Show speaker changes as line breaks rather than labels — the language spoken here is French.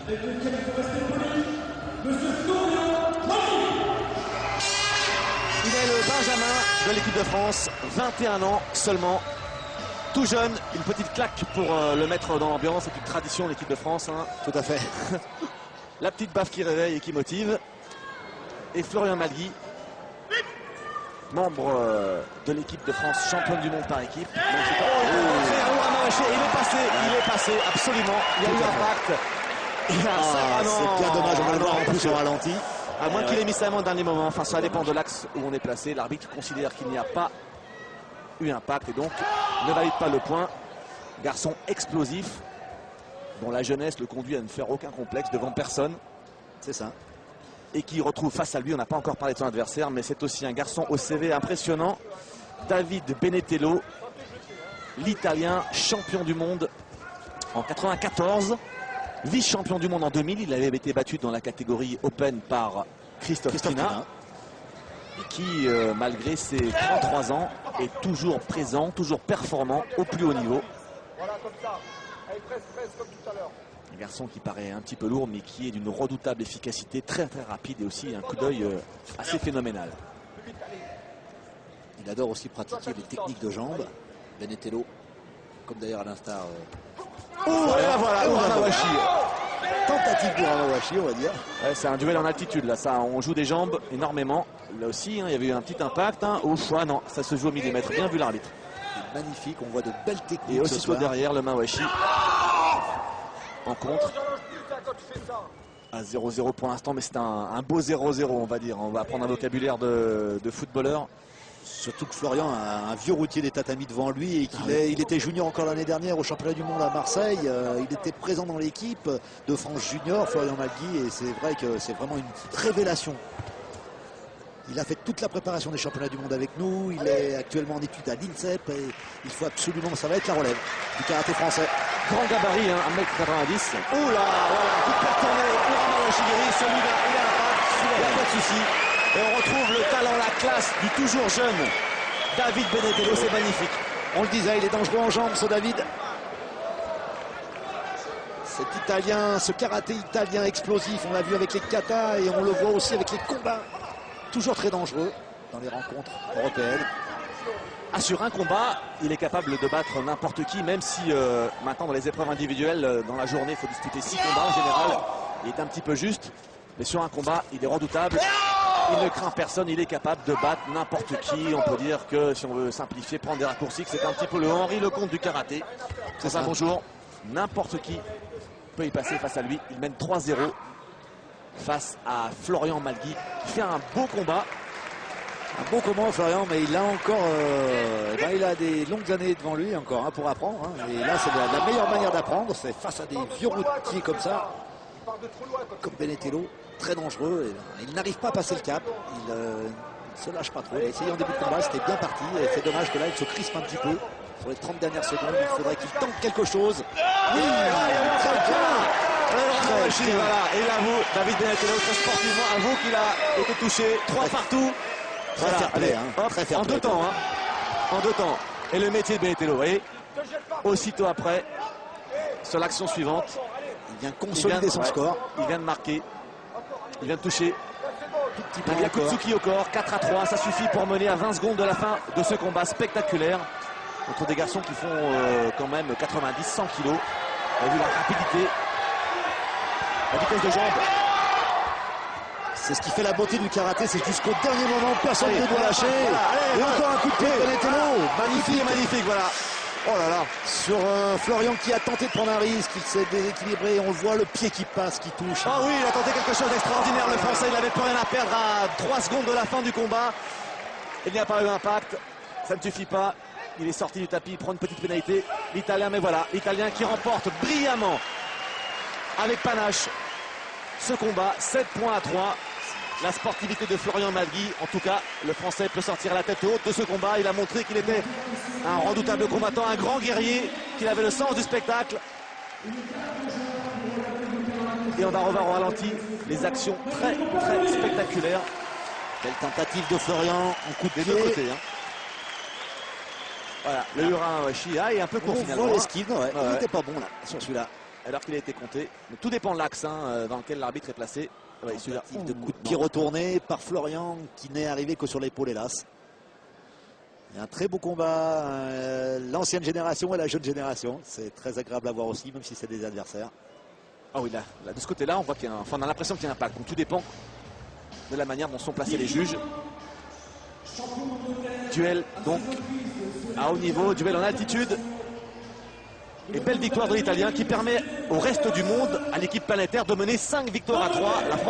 Il est le Benjamin de l'équipe de France, 21 ans seulement. Tout jeune, une petite claque pour le mettre dans l'ambiance. C'est une tradition de l'équipe de France. Hein.
Tout à fait.
La petite baffe qui réveille et qui motive. Et Florian Malgui, membre de l'équipe de France, championne du monde par équipe. Il est passé, absolument. Il y a eu impact.
C'est bien dommage, on va le voir en plus au ralenti.
À moins qu'il ait mis sa main au dernier moment. Enfin, ça dépend de l'axe où on est placé. L'arbitre considère qu'il n'y a pas eu impact et donc ne valide pas le point. Garçon explosif, dont la jeunesse le conduit à ne faire aucun complexe devant personne.
C'est ça.
Et qui retrouve face à lui, on n'a pas encore parlé de son adversaire, mais c'est aussi un garçon au CV impressionnant. David Benetello, l'Italien, champion du monde en 94. Vice-champion du monde en 2000, il avait été battu dans la catégorie Open par Christophe Pina. Et qui, malgré ses 33 ans, est toujours présent, toujours performant au plus haut niveau.
Voilà, comme ça. Allez, presse comme tout à l'heure.
Un garçon qui paraît un petit peu lourd, mais qui est d'une redoutable efficacité, très rapide et aussi un coup d'œil assez phénoménal.
Il adore aussi pratiquer les techniques de jambes. Benetello, comme d'ailleurs à l'instar.
Uramawashi.
Tentative d'Uramawashi, on va dire.
Ouais, c'est un duel en altitude là, ça, on joue des jambes énormément. Là aussi, hein, il y avait eu un petit impact. Hein. Ouf, non, ça se joue au millimètre. Bien vu l'arbitre.
Magnifique, on voit de belles techniques.
Et aussitôt derrière le Mawashi. En contre. À 0-0 pour l'instant, mais c'est un beau 0-0, on va dire. On va prendre un vocabulaire de footballeur.
Surtout que Florian a un vieux routier des tatamis devant lui et qu'il était junior encore l'année dernière au championnat du monde à Marseille. Il était présent dans l'équipe de France Junior, Florian Malgui, et c'est vrai que c'est vraiment une révélation. Il a fait toute la préparation des championnats du monde avec nous. Il est actuellement en études à l'INSEP et il faut absolument, ça va être la relève du karaté français.
Grand gabarit, hein, 1m90. Ouh là, voilà, coup de pied tourné, Uramawashi, celui-là, il a impact, il n'y a pas de souci. Et on retrouve le talent, la classe du toujours jeune David Benetello, c'est magnifique.
On le disait, il est dangereux en jambes, ce David. Cet Italien, ce karaté italien explosif, on l'a vu avec les katas et on le voit aussi avec les combats. Toujours très dangereux dans les rencontres européennes.
Ah, sur un combat, il est capable de battre n'importe qui, même si maintenant dans les épreuves individuelles, dans la journée, il faut disputer 6 combats en général. Il est un petit peu juste, mais sur un combat, il est redoutable. Il ne craint personne, il est capable de battre n'importe qui. On peut dire que si on veut simplifier, prendre des raccourcis, que c'est un petit peu le Henri Lecomte du karaté. C'est ça, bonjour. N'importe qui peut y passer face à lui. Il mène 3-0 face à Florian Malgui, qui fait un beau combat.
Un beau combat, Florian, mais il a encore il a des longues années devant lui encore pour apprendre. Hein. Et là, c'est la meilleure manière d'apprendre, c'est face à des vieux routiers comme ça, comme Benetello. Très dangereux, il n'arrive pas à passer le cap, il ne se lâche pas trop. Il a essayé en début de combat, c'était bien parti, et c'est dommage que là il se crispe un petit peu. Sur les 30 dernières secondes, il faudrait qu'il tente quelque chose. Oui,
très bien. Voilà, et là, vous, David Benetello, très sportivement, avoue qu'il a été touché, 3 partout. Voilà, allez, hop, en 2 temps. Hein. En 2 temps. Et le métier de Benetello, vous voyez, aussitôt après, sur l'action suivante,
il vient consolider son score.
Il vient de marquer. Il vient de toucher un Yakutsuki au corps, 4-3, ça suffit pour mener à 20 secondes de la fin de ce combat spectaculaire entre des garçons qui font quand même 90-100 kg. On a vu la rapidité, la vitesse de jambe.
C'est ce qui fait la beauté du karaté, c'est jusqu'au dernier moment, personne ne doit lâcher. Et encore un coup de pied de Benetello, magnifique,
voilà. Oh là là.
Sur Florian qui a tenté de prendre un risque, il s'est déséquilibré, on le voit, le pied qui passe, qui touche.
Ah oui, il a tenté quelque chose d'extraordinaire, le Français, il n'avait plus rien à perdre à 3 secondes de la fin du combat. Il n'y a pas eu d'impact, ça ne suffit pas. Il est sorti du tapis, il prend une petite pénalité. L'Italien, mais voilà, l'Italien qui remporte brillamment, avec panache, ce combat, 7 points à 3. La sportivité de Florian Malgui, en tout cas, le Français peut sortir la tête haute de ce combat. Il a montré qu'il était un redoutable combattant, un grand guerrier, qu'il avait le sens du spectacle. Et on va revoir au ralenti les actions très spectaculaires.
Quelle tentative de Florian en coup de pied.
Des deux côtés. Hein. Voilà, le Uramawashi est un peu court finalement.
On voit l'esquive, il n'était pas bon là, sur celui-là.
alors qu'il a été compté. Mais tout dépend de l'axe dans lequel l'arbitre est placé. Ouais,
Tentative de coup de pied retourné par Florian qui n'est arrivé que sur l'épaule, hélas. Il y a un très beau combat, l'ancienne génération et la jeune génération. C'est très agréable à voir aussi, même si c'est des adversaires.
Ah oui, là, de ce côté-là, on voit qu'il y a on a l'impression qu'il y a un impact. Donc tout dépend de la manière dont sont placés les juges. Duel donc à haut niveau, duel en altitude. Et belle victoire de l'Italien qui permet au reste du monde, à l'équipe planétaire, de mener 5 victoires à 3.